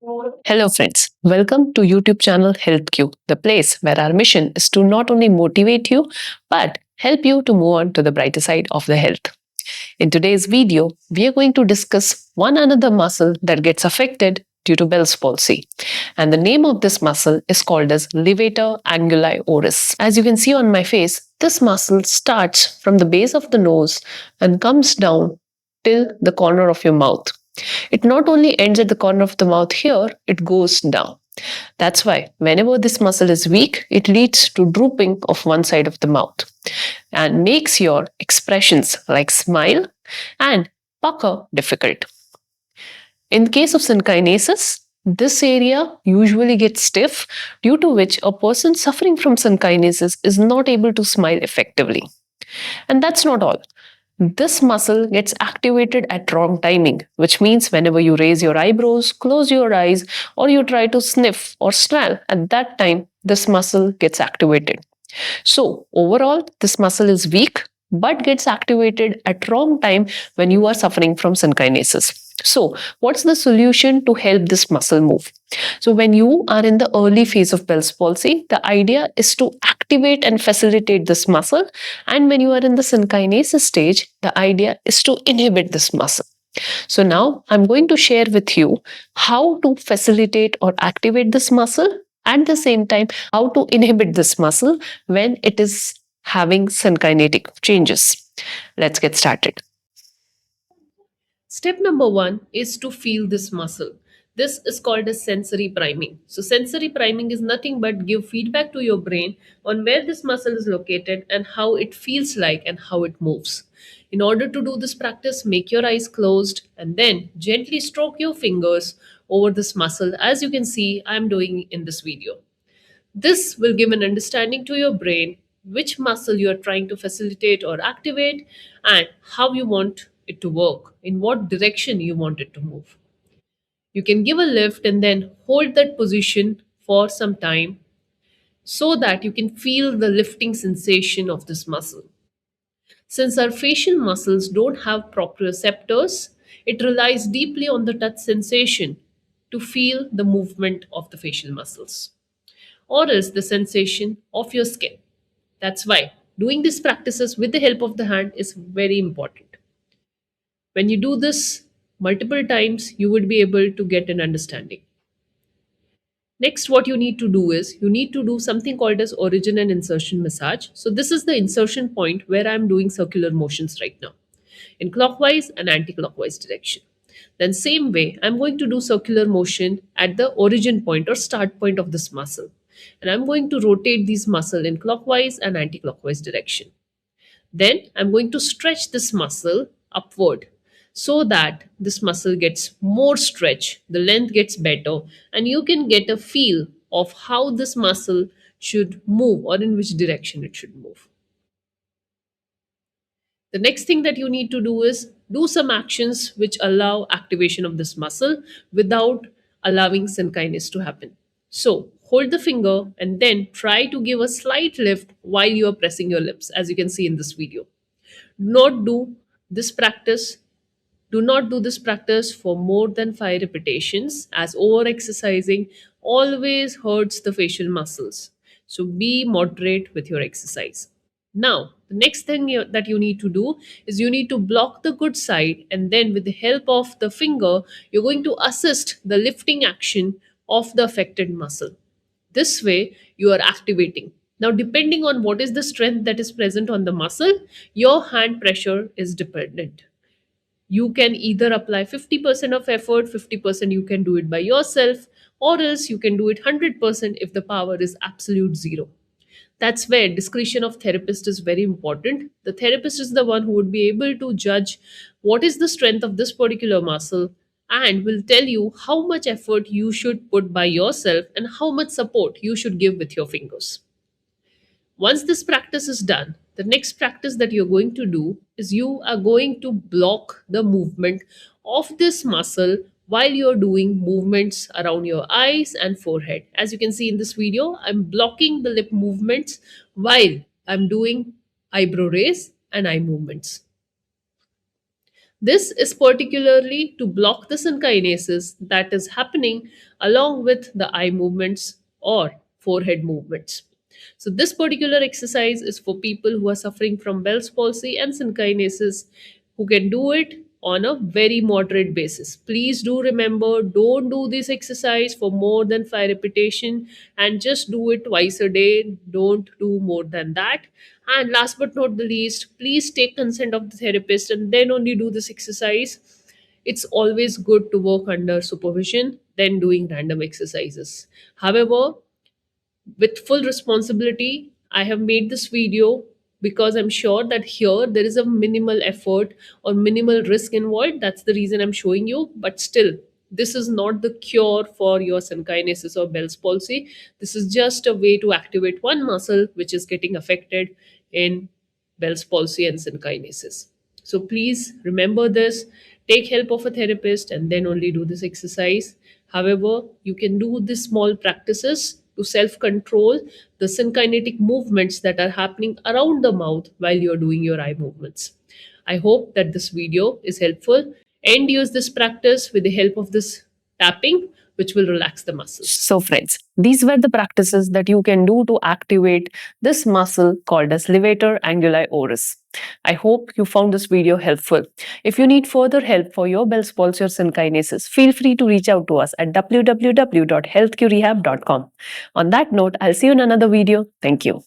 Hello friends, welcome to YouTube channel HealthQ, the place where our mission is to not only motivate you but help you to move on to the brighter side of the health. In today's video, we are going to discuss one another muscle that gets affected due to Bell's palsy. And the name of this muscle is called as Levator Anguli Oris. As you can see on my face, this muscle starts from the base of the nose and comes down till the corner of your mouth. It not only ends at the corner of the mouth here, it goes down. That's why whenever this muscle is weak, it leads to drooping of one side of the mouth and makes your expressions like smile and pucker difficult. In case of synkinesis, this area usually gets stiff, due to which a person suffering from synkinesis is not able to smile effectively. And that's not all. This muscle gets activated at wrong timing, which means whenever you raise your eyebrows, close your eyes, or you try to sniff or smell, at that time, this muscle gets activated. So, overall, this muscle is weak but gets activated at wrong time when you are suffering from synkinesis. So, what's the solution to help this muscle move? So, when you are in the early phase of Bell's palsy, the idea is to activate and facilitate this muscle. And when you are in the synkinesis stage, the idea is to inhibit this muscle. So, now I'm going to share with you how to facilitate or activate this muscle, at the same time, how to inhibit this muscle when it is having synkinetic changes. Let's get started. Step number one is to feel this muscle. This is called as sensory priming. So, sensory priming is nothing but give feedback to your brain on where this muscle is located and how it feels like and how it moves. In order to do this practice, make your eyes closed and then gently stroke your fingers over this muscle, as you can see I am doing in this video. This will give an understanding to your brain which muscle you are trying to facilitate or activate and how you want it to work, in what direction you want it to move. You can give a lift and then hold that position for some time so that you can feel the lifting sensation of this muscle. Since our facial muscles don't have proprioceptors, it relies deeply on the touch sensation to feel the movement of the facial muscles, or is the sensation of your skin. That's why doing these practices with the help of the hand is very important. When you do this multiple times, you would be able to get an understanding. Next, what you need to do is you need to do something called as origin and insertion massage. So this is the insertion point where I'm doing circular motions right now in clockwise and anti-clockwise direction. Then same way, I'm going to do circular motion at the origin point or start point of this muscle. And I'm going to rotate these muscle in clockwise and anti-clockwise direction. Then I'm going to stretch this muscle upward so that this muscle gets more stretch, the length gets better, and you can get a feel of how this muscle should move or in which direction it should move. The next thing that you need to do is do some actions which allow activation of this muscle without allowing synkinesis to happen. So, hold the finger and then try to give a slight lift while you are pressing your lips, as you can see in this video. Do not do this practice. Do not do this practice for more than 5 repetitions, as over exercising always hurts the facial muscles. So be moderate with your exercise. Now, the next thing that you need to do is you need to block the good side, and then with the help of the finger, you're going to assist the lifting action of the affected muscle. This way, you are activating. Now, depending on what is the strength that is present on the muscle, your hand pressure is dependent. You can either apply 50% of effort, 50% you can do it by yourself, or else you can do it 100% if the power is absolute zero. That's where discretion of therapist is very important. The therapist is the one who would be able to judge what is the strength of this particular muscle and will tell you how much effort you should put by yourself and how much support you should give with your fingers. Once this practice is done, the next practice that you're going to do is you are going to block the movement of this muscle while you're doing movements around your eyes and forehead. As you can see in this video, I'm blocking the lip movements while I'm doing eyebrow raise and eye movements. This is particularly to block the synkinesis that is happening along with the eye movements or forehead movements. So, this particular exercise is for people who are suffering from Bell's palsy and synkinesis who can do it on a very moderate basis. Please do remember, don't do this exercise for more than 5 repetitions and just do it twice a day. Don't do more than that. And last but not the least, please take consent of the therapist and then only do this exercise. It's always good to work under supervision than doing random exercises. However, with full responsibility, I have made this video because I'm sure that here there is a minimal effort or minimal risk involved. That's the reason I'm showing you. But still, this is not the cure for your synkinesis or Bell's palsy. This is just a way to activate one muscle which is getting affected in Bell's palsy and synkinesis. So please remember this. Take help of a therapist and then only do this exercise. However, you can do these small practices to self control the synkinetic movements that are happening around the mouth while you're doing your eye movements. I hope that this video is helpful and use this practice with the help of this tapping, which will relax the muscles. So, friends, these were the practices that you can do to activate this muscle called as Levator Anguli Oris. I hope you found this video helpful. If you need further help for your Bell's palsy or synkinesis, feel free to reach out to us at www.healthqrehab.com. On that note, I'll see you in another video. Thank you.